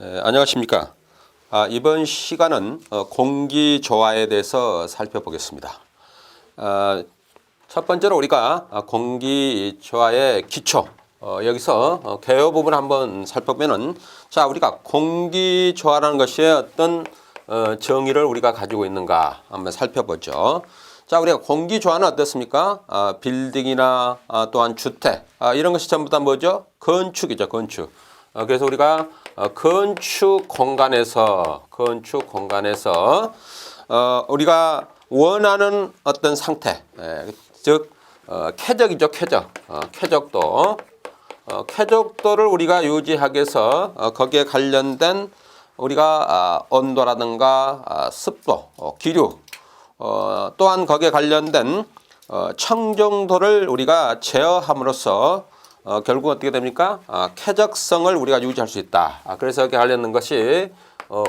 안녕하십니까. 이번 시간은 공기 조화에 대해서 살펴보겠습니다. 첫 번째로 우리가 공기 조화의 기초, 여기서 개요 부분을 한번 살펴보면은, 자, 우리가 공기 조화라는 것이 어떤 정의를 우리가 가지고 있는가 한번 살펴보죠. 자, 우리가 공기 조화는 어떻습니까? 빌딩이나 또한 주택, 이런 것이 전부 다 뭐죠? 건축이죠, 건축. 그래서 우리가 건축 공간에서 우리가 원하는 어떤 상태, 즉 쾌적이죠, 쾌적. 쾌적도를 우리가 유지하기 위해서 거기에 관련된 우리가 온도라든가 습도, 기류, 또한 거기에 관련된 청정도를 우리가 제어함으로써 결국 어떻게 됩니까? 쾌적성을 우리가 유지할 수 있다. 그래서 여기 관련된 것이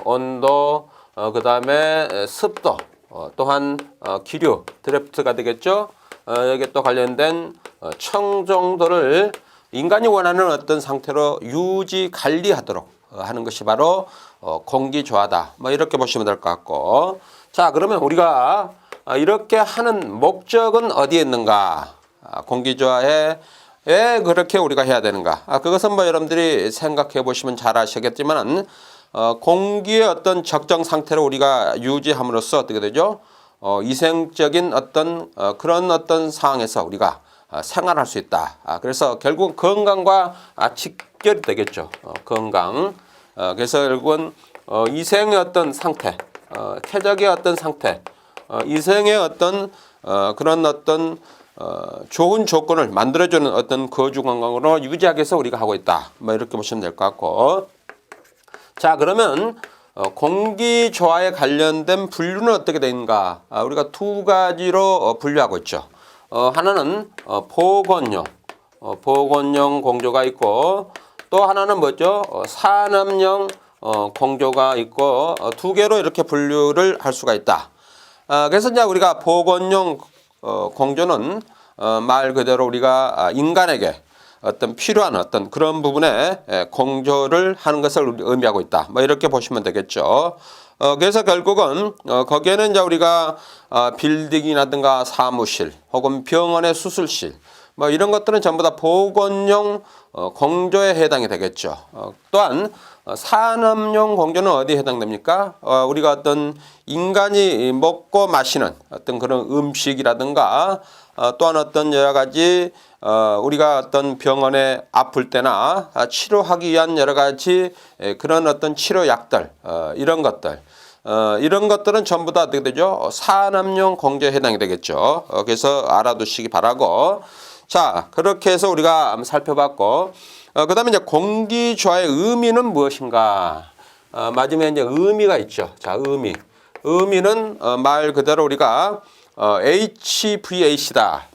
온도, 그 다음에 습도, 또한 기류, 드래프트가 되겠죠. 여기에 또 관련된 청정도를 인간이 원하는 어떤 상태로 유지 관리하도록 하는 것이 바로 공기 조화다. 뭐 이렇게 보시면 될 것 같고, 자, 그러면 우리가 이렇게 하는 목적은 어디에 있는가? 공기 조화에 왜 그렇게 우리가 해야 되는가? 그것은 뭐 여러분들이 생각해 보시면 잘 아시겠지만, 공기의 어떤 적정 상태를 우리가 유지함으로써 어떻게 되죠? 위생적인 어떤 그런 어떤 상황에서 우리가 생활할 수 있다. 그래서 결국 건강과 직결이 되겠죠. 건강. 그래서 결국은 위생의 어떤 상태, 쾌적의 어떤 상태, 위생의 어떤 그런 어떤 좋은 조건을 만들어주는 어떤 거주 건강으로 유지하기 위해서 우리가 하고 있다. 뭐 이렇게 보시면 될 것 같고. 자, 그러면 공기 조화에 관련된 분류는 어떻게 되는가? 우리가 두 가지로 분류하고 있죠. 하나는 보건용 공조가 있고, 또 하나는 뭐죠? 산업용 공조가 있고, 두 개로 이렇게 분류를 할 수가 있다. 그래서 이제 우리가 보건용 공조는 말 그대로 우리가 인간에게 어떤 필요한 어떤 그런 부분에 공조를 하는 것을 의미하고 있다. 뭐 이렇게 보시면 되겠죠. 그래서 결국은 거기에는 이제 우리가 빌딩이라든가 사무실 혹은 병원의 수술실 뭐 이런 것들은 전부 다 보건용 공조에 해당이 되겠죠. 또한 산업용 공조는 어디에 해당됩니까? 우리가 어떤 인간이 먹고 마시는 어떤 그런 음식이라든가 또한 어떤 여러 가지 우리가 어떤 병원에 아플 때나 치료하기 위한 여러 가지 그런 어떤 치료약들 이런 것들은 전부 다 어떻게 되죠? 산업용 공조에 해당이 되겠죠. 그래서 알아두시기 바라고. 자, 그렇게 해서 우리가 한번 살펴봤고, 그 다음에 이제 공기 조화의 의미는 무엇인가? 마지막에 이제 의미가 있죠. 자, 의미는 말 그대로 우리가 HVAC다.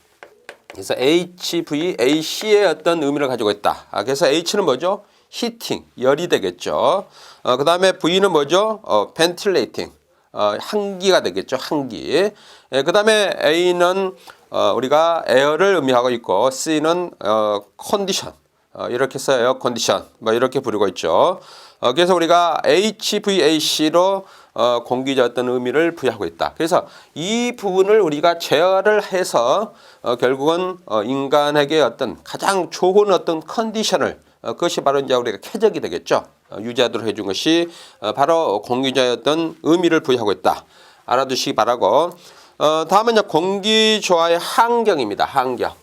그래서 HVAC의 어떤 의미를 가지고 있다. 그래서 H는 뭐죠? 히팅, 열이 되겠죠. 그 다음에 V는 뭐죠? ventilating, 환기가 되겠죠. 환기. 그 다음에 A는 우리가 에어를 의미하고 있고, C는 컨디션, 이렇게 해서 에어 컨디션, 뭐 이렇게 부르고 있죠. 그래서 우리가 HVAC로 공기적 어떤 의미를 부여하고 있다. 그래서 이 부분을 우리가 제어를 해서 결국은 인간에게 어떤 가장 좋은 어떤 컨디션을 그것이 바로 이제 우리가 쾌적이 되겠죠. 유지하도록 해준 것이 바로 공기조화의 어떤 의미를 부여하고 있다. 알아두시기 바라고. 다음은 이제 공기조화의 환경입니다. 환경.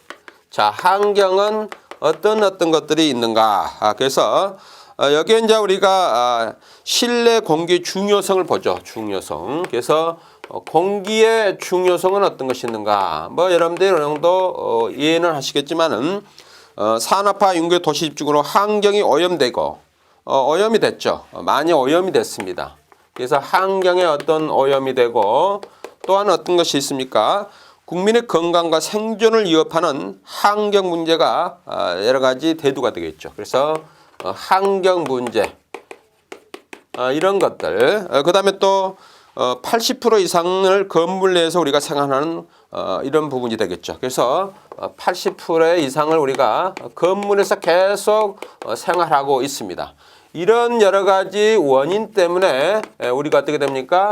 자, 환경은 어떤 것들이 있는가? 그래서 여기에 이제 우리가 실내 공기의 중요성을 보죠. 중요성. 그래서 공기의 중요성은 어떤 것이 있는가? 뭐 여러분들이 어느 정도 이해는 하시겠지만은 산업화 인구의 도시 집중으로 환경이 오염되고 오염이 됐죠. 많이 오염이 됐습니다. 그래서 환경에 어떤 오염이 되고 또한 어떤 것이 있습니까? 국민의 건강과 생존을 위협하는 환경 문제가 여러 가지 대두가 되겠죠. 그래서 환경 문제 이런 것들, 그 다음에 또 80% 이상을 건물 내에서 우리가 생활하는 이런 부분이 되겠죠. 그래서 80% 이상을 우리가 건물에서 계속 생활하고 있습니다. 이런 여러 가지 원인 때문에 우리가 어떻게 됩니까?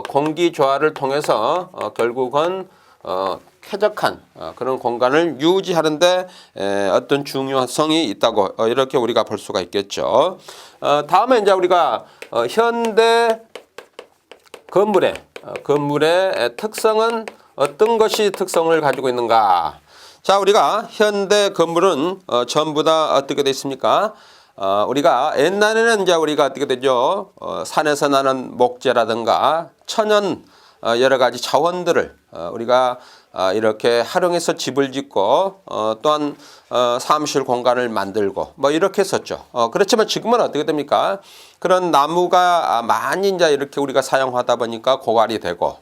공기 조화를 통해서 결국은 쾌적한 그런 공간을 유지하는데 어떤 중요성이 있다고 이렇게 우리가 볼 수가 있겠죠. 다음에 이제 우리가 현대 건물의 특성은 어떤 것이 특성을 가지고 있는가? 자, 우리가 현대 건물은 전부 다 어떻게 되어 있습니까? 우리가 옛날에는 이제 우리가 어떻게 되죠? 산에서 나는 목재라든가 천연 여러 가지 자원들을 우리가 이렇게 활용해서 집을 짓고 또한 사무실 공간을 만들고 뭐 이렇게 했었죠. 그렇지만 지금은 어떻게 됩니까? 그런 나무가 많이 이제 이렇게 우리가 사용하다 보니까 고갈이 되고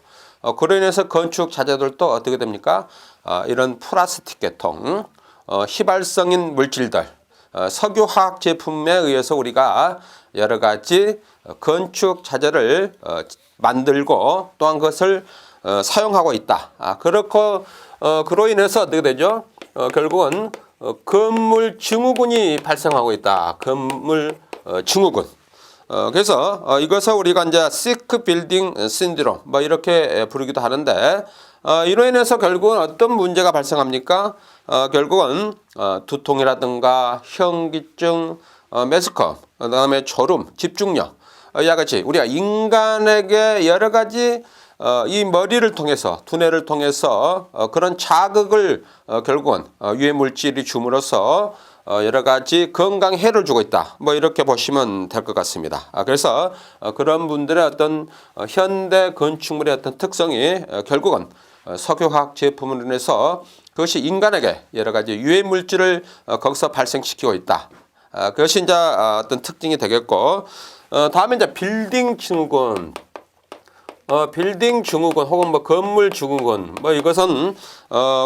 그로 인해서 건축 자재들도 어떻게 됩니까? 이런 플라스틱 계통, 휘발성인 물질들, 석유화학 제품에 의해서 우리가 여러 가지 건축 자재를 만들고 또한 그것을 사용하고 있다. 그렇고 그로 인해서 어떻게 되죠? 결국은 건물 증후군이 발생하고 있다. 건물 증후군. 그래서 이것을 우리가 이제 sick building syndrome 뭐 이렇게 부르기도 하는데 이로 인해서 결국은 어떤 문제가 발생합니까? 결국은 두통이라든가 현기증, 메스컴, 그다음에 졸음, 집중력 이와 같이 우리가 인간에게 여러 가지 이 머리를 통해서 두뇌를 통해서 그런 자극을 결국은 유해 물질이 줌으로써 여러 가지 건강 해를 주고 있다. 뭐 이렇게 보시면 될 것 같습니다. 그래서 그런 분들의 어떤 현대 건축물의 어떤 특성이 결국은 석유화학 제품으로 인해서 그것이 인간에게 여러 가지 유해 물질을 거기서 발생시키고 있다. 그것이 이제 어떤 특징이 되겠고, 다음에 이제 빌딩 증후군. 빌딩 증후군 혹은 뭐 건물 증후군 뭐 이것은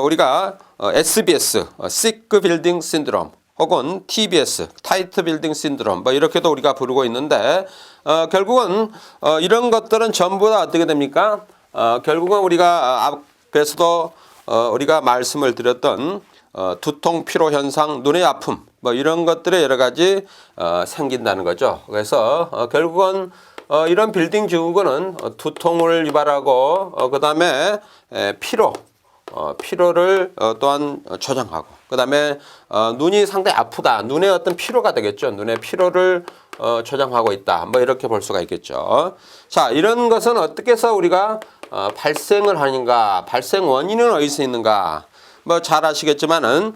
우리가 SBS Sick Building Syndrome 혹은 TBS Tight Building Syndrome 뭐 이렇게도 우리가 부르고 있는데 결국은 이런 것들은 전부 다 어떻게 됩니까? 결국은 우리가 앞에서도 우리가 말씀을 드렸던 두통, 피로 현상, 눈의 아픔 뭐 이런 것들에 여러 가지 생긴다는 거죠. 그래서 결국은 이런 빌딩 증후군은 두통을 유발하고 그 다음에 피로를 또한 조장하고 그 다음에 눈이 상당히 아프다. 눈의 어떤 피로가 되겠죠. 눈의 피로를 조장하고 있다. 뭐 이렇게 볼 수가 있겠죠. 자, 이런 것은 어떻게 해서 우리가 발생을 하는가? 발생 원인은 어디서 있는가? 뭐 잘 아시겠지만은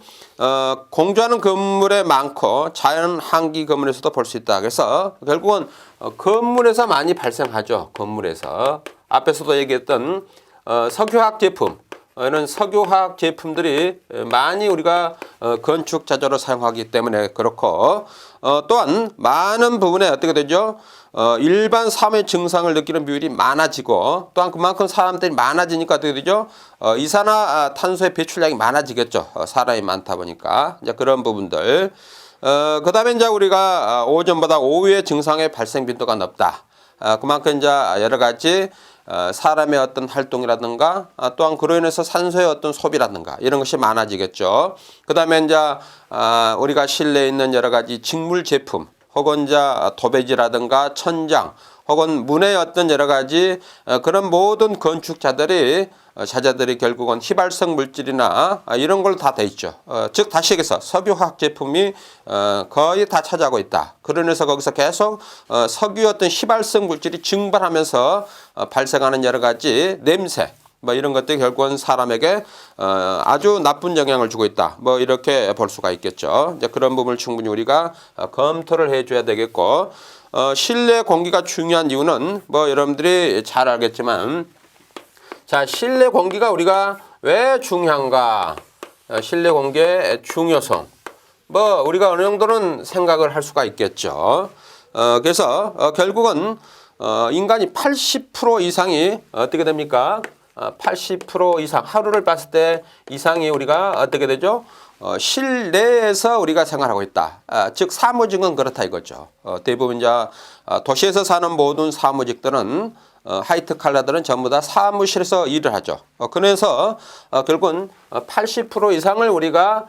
공주하는 건물에 많고 자연 한기 건물에서도 볼 수 있다. 그래서 결국은 건물에서 많이 발생하죠. 건물에서 앞에서도 얘기했던 석유화학 제품 이런 석유화학 제품들이 많이 우리가 건축 자재로 사용하기 때문에 그렇고 또한 많은 부분에 어떻게 되죠? 일반 삶의 증상을 느끼는 비율이 많아지고 또한 그만큼 사람들이 많아지니까 어떻게 되죠? 이산화탄소의 배출량이 많아지겠죠. 사람이 많다 보니까 이제 그런 부분들. 그 다음에 이제 우리가 오전보다 오후에 증상의 발생 빈도가 높다. 그만큼 이제 여러 가지 사람의 어떤 활동이라든가 또한 그로 인해서 산소의 어떤 소비라든가 이런 것이 많아지겠죠. 그 다음에 이제 우리가 실내에 있는 여러 가지 직물 제품 혹은 이제 도배지라든가 천장 혹은 문의 어떤 여러 가지 그런 모든 건축자들이 자재들이 결국은 휘발성 물질이나 이런 걸 다 돼 있죠. 즉 다시 얘기해서 석유화학 제품이 거의 다 차지하고 있다. 그러면서 거기서 계속 석유 어떤 휘발성 물질이 증발하면서 발생하는 여러 가지 냄새 뭐 이런 것들이 결국은 사람에게 아주 나쁜 영향을 주고 있다. 뭐 이렇게 볼 수가 있겠죠. 이제 그런 부분을 충분히 우리가 검토를 해줘야 되겠고 실내 공기가 중요한 이유는 뭐 여러분들이 잘 알겠지만 자, 실내 공기가 우리가 왜 중요한가? 실내 공기의 중요성. 뭐 우리가 어느 정도는 생각을 할 수가 있겠죠. 그래서 결국은 인간이 80% 이상이 어떻게 됩니까? 80% 이상 하루를 봤을 때 이상이 우리가 어떻게 되죠? 실내에서 우리가 생활하고 있다. 즉 사무직은 그렇다 이거죠. 대부분 이제 도시에서 사는 모든 사무직들은 하이트 칼라들은 전부 다 사무실에서 일을 하죠. 그래서 결국은 80% 이상을 우리가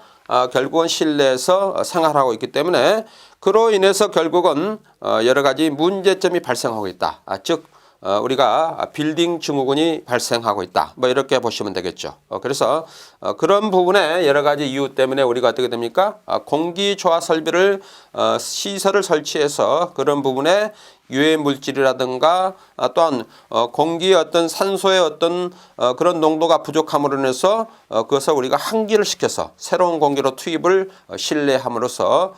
결국은 실내에서 생활하고 있기 때문에 그로 인해서 결국은 여러 가지 문제점이 발생하고 있다. 즉 우리가 빌딩 증후군이 발생하고 있다. 뭐 이렇게 보시면 되겠죠. 그래서 그런 부분에 여러 가지 이유 때문에 우리가 어떻게 됩니까? 공기 조화 설비를 시설을 설치해서 그런 부분에 유해 물질이라든가 또한 공기의 어떤 산소의 어떤 그런 농도가 부족함으로 인해서 그것을 우리가 환기를 시켜서 새로운 공기로 투입을 실내함으로써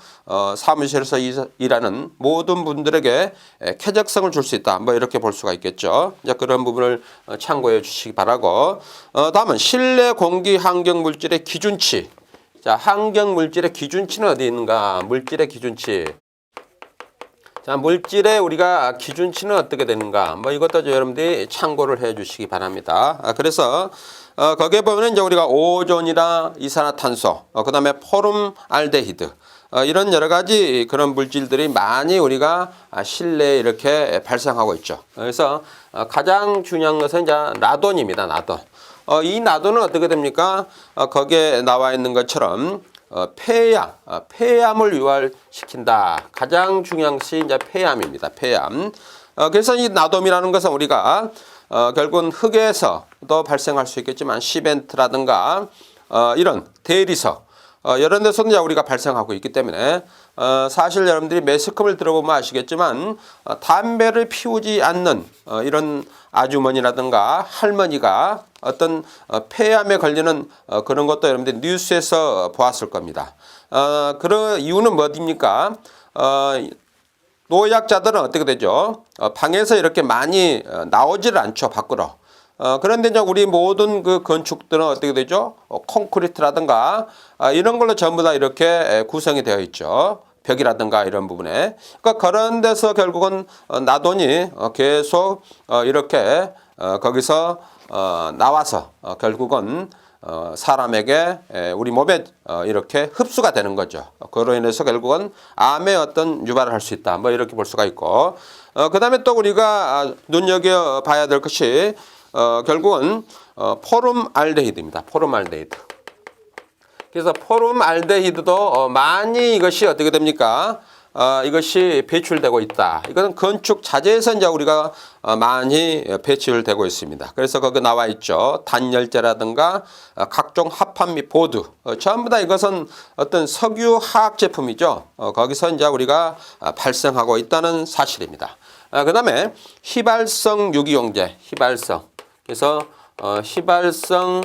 사무실에서 일하는 모든 분들에게 쾌적성을 줄 수 있다. 뭐 이렇게 볼 수가 있겠죠. 이제 그런 부분을 참고해 주시기 바라고. 다음은 실내 공기 환경 물질의 기준치. 자, 환경 물질의 기준치는 어디 있는가? 물질의 기준치. 자, 물질의 우리가 기준치는 어떻게 되는가? 뭐 이것도 여러분들이 참고를 해 주시기 바랍니다. 그래서 거기에 보면 이제 우리가 오존이나 이산화탄소, 그다음에 포름알데히드 이런 여러 가지 그런 물질들이 많이 우리가 실내에 이렇게 발생하고 있죠. 그래서 가장 중요한 것은 이제 라돈입니다. 라돈. 이 라돈은 어떻게 됩니까? 거기에 나와 있는 것처럼 폐암을 유발시킨다. 가장 중요한 것이 이제 폐암입니다. 폐암. 그래서 이 나돔이라는 것은 우리가 결국은 흙에서도 발생할 수 있겠지만 시멘트라든가 이런 대리석 이런 데서 이제 우리가 발생하고 있기 때문에 사실 여러분들이 매스컴을 들어보면 아시겠지만 담배를 피우지 않는 이런 아주머니라든가 할머니가 어떤 폐암에 걸리는 그런 것도 여러분들이 뉴스에서 보았을 겁니다. 그런 이유는 뭐입니까? 노약자들은 어떻게 되죠? 방에서 이렇게 많이 나오질 않죠, 밖으로. 그런데 이제 우리 모든 그 건축들은 어떻게 되죠? 콘크리트라든가 이런 걸로 전부 다 이렇게 구성이 되어 있죠. 벽이라든가 이런 부분에. 그러니까 그런 데서 결국은 나돈이 계속 이렇게 거기서 나와서 결국은 사람에게 우리 몸에 이렇게 흡수가 되는 거죠. 그로 인해서 결국은 암의 어떤 유발을 할 수 있다. 뭐 이렇게 볼 수가 있고. 그다음에 또 우리가 눈여겨 봐야 될 것이 결국은 포름알데히드입니다. 포름알데히드. 그래서 포름알데히드도 많이 이것이 어떻게 됩니까? 이것이 배출되고 있다. 이것은 건축 자재에서 이제 우리가 많이 배출되고 있습니다. 그래서 거기 나와 있죠. 단열재라든가 각종 합판 및 보드 전부 다 이것은 어떤 석유 화학 제품이죠. 거기서 이제 우리가 발생하고 있다는 사실입니다. 그다음에 휘발성 유기용제, 휘발성. 그래서 휘발성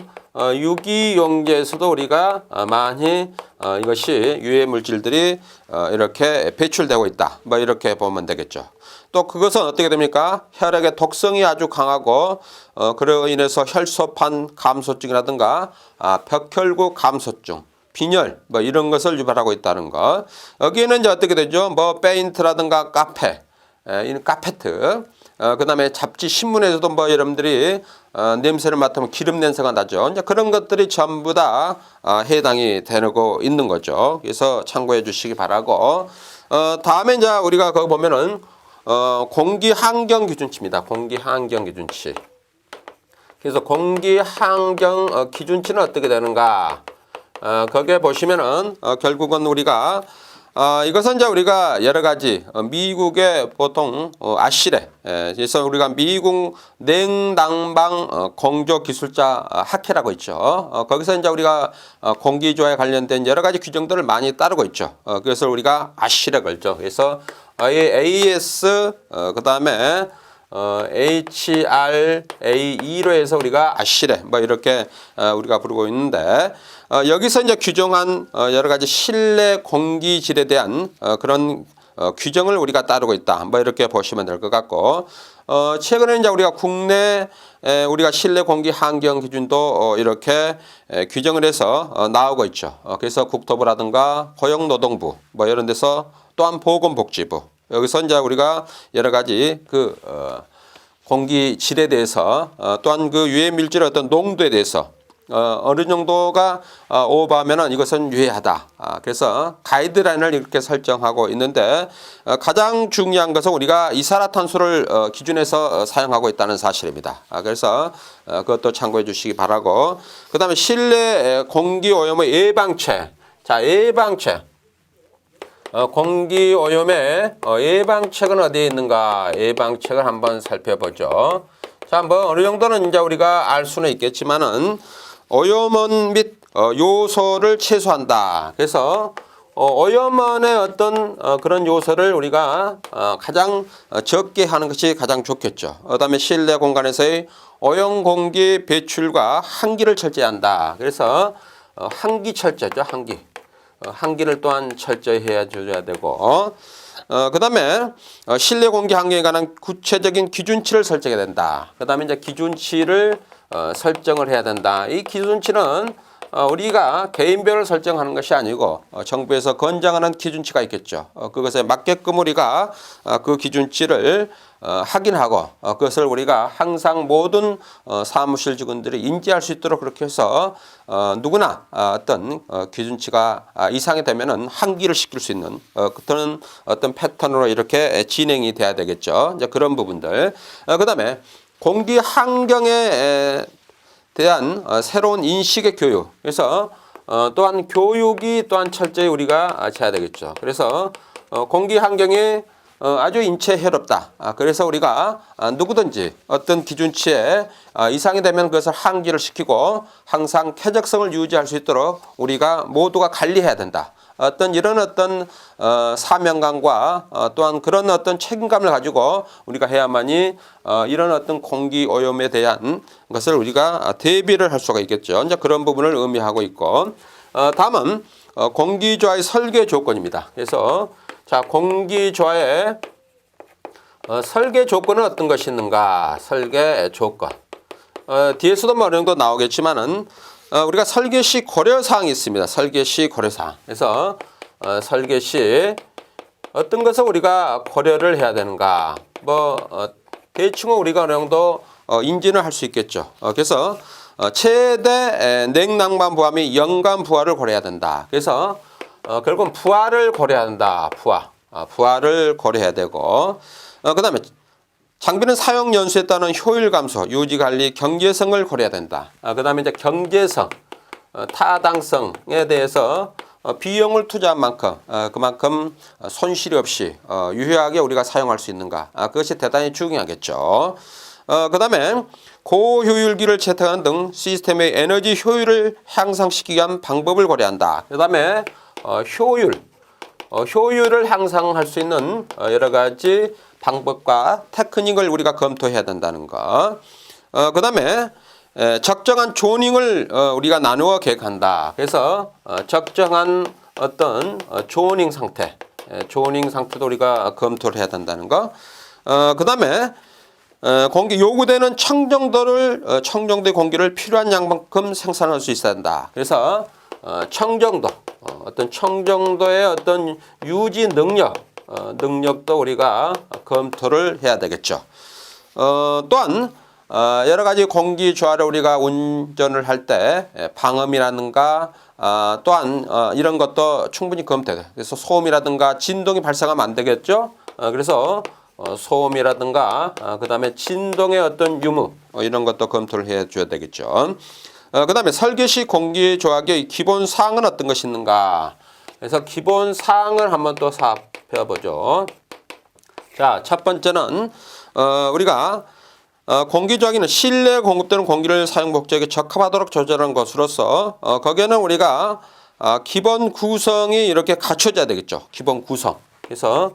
유기용제에서도 우리가 많이 이것이 유해 물질들이 이렇게 배출되고 있다. 뭐 이렇게 보면 되겠죠. 또 그것은 어떻게 됩니까? 혈액의 독성이 아주 강하고 그로 인해서 혈소판 감소증이라든가 벽혈구 감소증, 빈혈 뭐 이런 것을 유발하고 있다는 거. 여기에는 이제 어떻게 되죠? 뭐 페인트라든가 카페, 이런 카페트. 그다음에 잡지 신문에서도 뭐 여러분들이 냄새를 맡으면 기름 냄새가 나죠. 이제 그런 것들이 전부 다 해당이 되고 있는 거죠. 그래서 참고해 주시기 바라고. 다음에 이제 우리가 거기 보면은 공기 환경 기준치입니다. 공기 환경 기준치. 그래서 공기 환경 기준치는 어떻게 되는가? 거기에 보시면은 결국은 우리가 이것은 이제 우리가 여러 가지 미국의 보통 아시레 그래서 우리가 미국 냉난방 공조 기술자 학회라고 있죠. 거기서 이제 우리가 공기조화에 관련된 여러 가지 규정들을 많이 따르고 있죠. 그래서 우리가 아시레 걸죠. 그래서 AS 그다음에 HRAE로 해서 우리가 아시레 뭐 이렇게 우리가 부르고 있는데 여기서 이제 규정한 여러 가지 실내 공기질에 대한 그런 규정을 우리가 따르고 있다. 뭐 이렇게 보시면 될 것 같고 최근에 이제 우리가 국내 우리가 실내 공기 환경 기준도 이렇게 규정을 해서 나오고 있죠. 그래서 국토부라든가 고용노동부 뭐 이런 데서 또한 보건복지부 여기서 이제 우리가 여러 가지 그 공기 질에 대해서 또한 그 유해 물질의 어떤 농도에 대해서 어느 정도가 오버하면은 이것은 유해하다. 그래서 가이드라인을 이렇게 설정하고 있는데 가장 중요한 것은 우리가 이산화탄소를 기준해서 사용하고 있다는 사실입니다. 그래서 그것도 참고해 주시기 바라고. 그다음에 실내 공기 오염의 예방체. 자, 예방체. 공기 오염의 예방책은 어디에 있는가? 예방책을 한번 살펴보죠. 자, 한번 어느 정도는 이제 우리가 알 수는 있겠지만은 오염원 및 요소를 최소화한다. 그래서 오염원의 어떤 그런 요소를 우리가 가장 적게 하는 것이 가장 좋겠죠. 그다음에 실내 공간에서의 오염 공기 배출과 환기를 철저히한다. 그래서 환기 철저죠, 환기. 환기를 또한 철저히 해줘야 되고, 그다음에 실내 공기 환경에 관한 구체적인 기준치를 설정해야 된다. 그다음에 이제 기준치를 설정을 해야 된다. 이 기준치는 우리가 개인별로 설정하는 것이 아니고 정부에서 권장하는 기준치가 있겠죠. 그것에 맞게끔 우리가 그 기준치를 확인하고 그것을 우리가 항상 모든 사무실 직원들이 인지할 수 있도록 그렇게 해서 누구나 어떤 기준치가 이상이 되면은 환기를 시킬 수 있는 그런 어떤 패턴으로 이렇게 진행이 돼야 되겠죠. 이제 그런 부분들. 그다음에 공기 환경에 대한 새로운 인식의 교육. 그래서 또한 교육이 또한 철저히 우리가 해야 되겠죠. 그래서 공기 환경이 아주 인체에 해롭다. 그래서 우리가 누구든지 어떤 기준치에 이상이 되면 그것을 환기를 시키고 항상 쾌적성을 유지할 수 있도록 우리가 모두가 관리해야 된다. 이런 사명감과 또한 그런 어떤 책임감을 가지고 우리가 해야만이 이런 어떤 공기 오염에 대한 것을 우리가 대비를 할 수가 있겠죠. 이제 그런 부분을 의미하고 있고, 다음은 공기조화의 설계 조건입니다. 그래서 자, 공기조화의 설계 조건은 어떤 것이 있는가? 설계 조건. 뒤에서도 뭐 어느 정도 나오겠지만은 우리가 설계 시 고려 사항이 있습니다. 설계 시 고려 사항. 그래서 설계 시 어떤 것을 우리가 고려를 해야 되는가? 대충은 우리가 어느 정도 인지는 할 수 있겠죠. 그래서 최대 냉난방 부하 및 연간 부하를 고려해야 된다. 그래서 결국은 부하를 고려해야 한다. 부하를 고려해야 되고, 그다음에 장비는 사용 연수에 따른 효율 감소, 유지 관리 경제성을 고려해야 된다. 그다음에 이제 경제성, 타당성에 대해서 비용을 투자한 만큼 그만큼 손실이 없이 유효하게 우리가 사용할 수 있는가? 그것이 대단히 중요하겠죠. 그다음에 고효율기를 채택하는 등 시스템의 에너지 효율을 향상시키기 위한 방법을 고려한다. 그다음에 효율을 향상할 수 있는 여러 가지 방법과 테크닉을 우리가 검토해야 된다는 거. 그다음에 적정한 조닝을 우리가 나누어 계획한다. 그래서 적정한 어떤 조닝 상태도 우리가 검토를 해야 된다는 거. 그다음에 공기 요구되는 청정도의 공기를 필요한 양만큼 생산할 수 있어야 한다. 그래서 청정도의 어떤 유지 능력도 우리가 검토를 해야 되겠죠. 또한 여러 가지 공기 조화를 우리가 운전을 할 때 방음이라든가 또한 이런 것도 충분히 검토해야 돼요. 그래서 소음이라든가 진동이 발생하면 안 되겠죠. 그래서 소음이라든가 그다음에 진동의 어떤 유무 이런 것도 검토를 해줘야 되겠죠. 그다음에 설계 시 공기 조화의 기본 사항은 어떤 것이 있는가? 그래서 기본 사항을 한번 또 살펴보죠. 자, 첫 번째는 우리가 공기 조화기는 실내에 공급되는 공기를 사용 목적에 적합하도록 조절하는 것으로서 거기에는 우리가 기본 구성이 이렇게 갖춰져야 되겠죠. 기본 구성. 그래서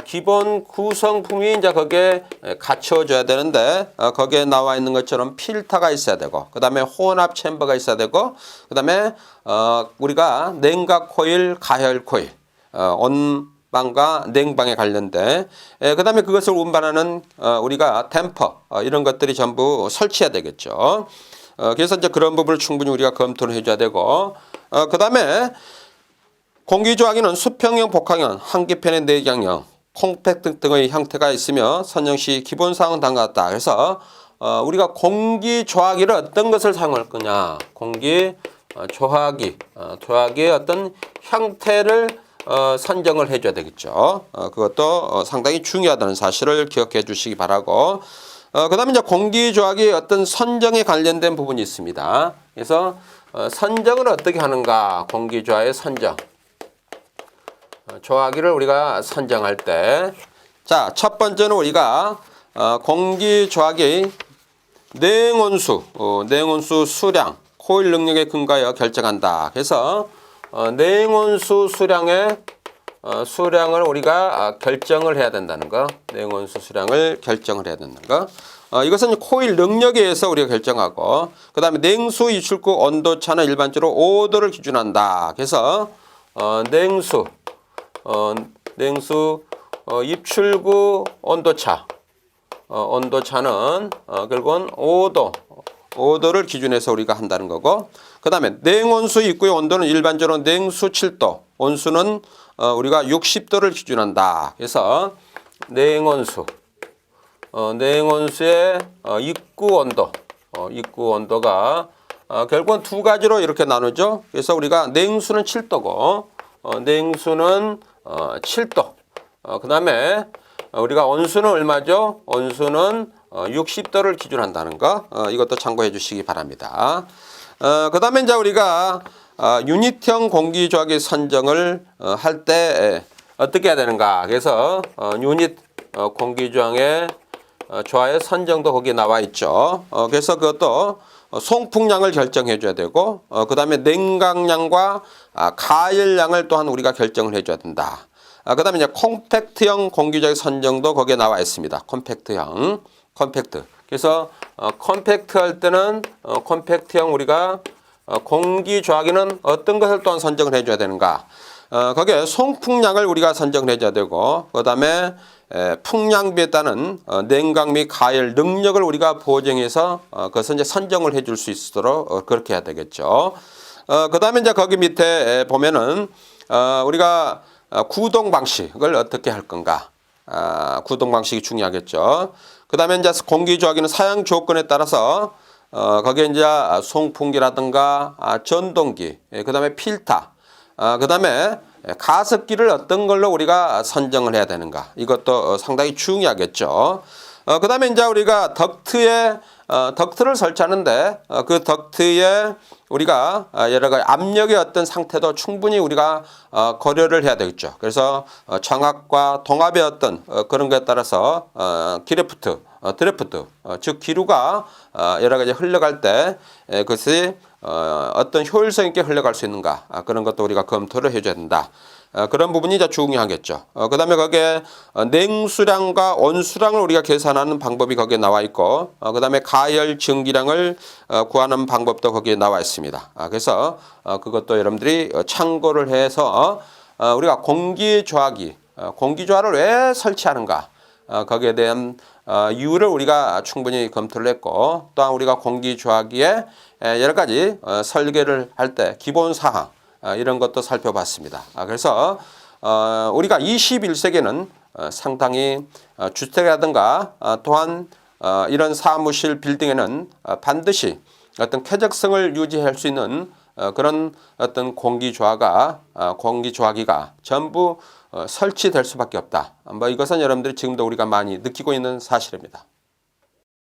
기본 구성품이 이제 거기에 갖춰져야 되는데 거기에 나와 있는 것처럼 필터가 있어야 되고 그다음에 혼합 챔버가 있어야 되고 그다음에 우리가 냉각 코일, 가열 코일, 온방과 냉방에 관련된 그다음에 그것을 운반하는 우리가 댐퍼 이런 것들이 전부 설치해야 되겠죠. 그래서 이제 그런 부분을 충분히 우리가 검토를 해줘야 되고 그다음에 공기조화기는 수평형, 복합형, 한기편의 내장형, 콤팩트 등의 형태가 있으며 선정 시 기본 사항은 다음과 같다. 그래서 우리가 공기조화기를 어떤 것을 사용할 거냐? 조화기의 어떤 형태를 선정을 해줘야 되겠죠. 그것도 상당히 중요하다는 사실을 기억해 주시기 바라고. 그다음에 이제 공기조화기 어떤 선정에 관련된 부분이 있습니다. 그래서 선정을 어떻게 하는가? 공기조화의 선정. 조화기를 우리가 선정할 때, 자, 첫 번째는 우리가 공기 조화기 냉온수 수량, 코일 능력에 근거하여 결정한다. 그래서 냉온수 수량을 우리가 결정을 해야 된다는 거. 냉온수 수량을 결정을 해야 된다는 거. 이것은 코일 능력에 의해서 우리가 결정하고, 그 다음에 냉수 입출구 온도차는 일반적으로 5도를 기준한다. 그래서 냉수 입출구 온도차는 결국은 5도를 기준해서 우리가 한다는 거고, 그 다음에 냉온수 입구의 온도는 일반적으로 냉수 7도, 온수는 우리가 60도를 기준한다. 그래서 냉온수의 입구 온도가 결국은 두 가지로 이렇게 나누죠. 그래서 우리가 냉수는 7도고, 냉수는 7도. 그 다음에 우리가 온수는 얼마죠? 온수는 60도를 기준한다는 거. 이것도 참고해 주시기 바랍니다. 그 다음에 이제 우리가 유닛형 공기조화기 선정을 할 때 어떻게 해야 되는가. 그래서 유닛 공기조화의 조화의 선정도 거기에 나와 있죠. 그래서 그것도 송풍량을 결정해 줘야 되고, 그 다음에 냉각량과 가열량을 또한 우리가 결정을 해줘야 된다. 그 다음에 이제 컴팩트형 공기조화기 선정도 거기에 나와 있습니다. 컴팩트. 그래서 컴팩트 할 때는 컴팩트형 우리가 공기조화기는 어떤 것을 또한 선정을 해줘야 되는가. 거기에 송풍량을 우리가 선정을 해줘야 되고, 그 다음에 풍량비에 따른 냉각 및 가열 능력을 우리가 보정해서 그것을 이제 선정을 해줄 수 있도록 그렇게 해야 되겠죠. 그 다음에 이제 거기 밑에 보면은 우리가 구동 방식을 어떻게 할 건가. 구동 방식이 중요하겠죠. 그 다음에 이제 공기조화기는 사용 조건에 따라서 거기에 이제 송풍기라든가 전동기, 그 다음에 필터, 그 다음에 가습기를 어떤 걸로 우리가 선정을 해야 되는가. 이것도 상당히 중요하겠죠. 그 다음에 이제 우리가 덕트를 설치하는데 그 덕트에 우리가 여러 가지 압력의 어떤 상태도 충분히 우리가 고려를 해야 되겠죠. 그래서 정압과 동압의 어떤 그런 것에 따라서 드래프트, 즉 기류가 여러 가지 흘러갈 때 그것이 어떤 효율성 있게 흘러갈 수 있는가, 그런 것도 우리가 검토를 해줘야 된다. 그런 부분이 이제 중요하겠죠. 그 다음에 거기에 냉수량과 온수량을 우리가 계산하는 방법이 거기에 나와 있고, 그 다음에 가열 증기량을 구하는 방법도 거기에 나와 있습니다. 그래서 그것도 여러분들이 참고를 해서 우리가 공기조화를 왜 설치하는가, 거기에 대한 이유를 우리가 충분히 검토를 했고, 또한 우리가 공기조화기에 여러 가지 설계를 할 때 기본 사항, 이런 것도 살펴봤습니다. 그래서 우리가 21세기에는 상당히 주택이라든가 또한 이런 사무실 빌딩에는 반드시 어떤 쾌적성을 유지할 수 있는 그런 어떤 공기조화기가 전부 설치될 수밖에 없다. 이것은 여러분들이 지금도 우리가 많이 느끼고 있는 사실입니다.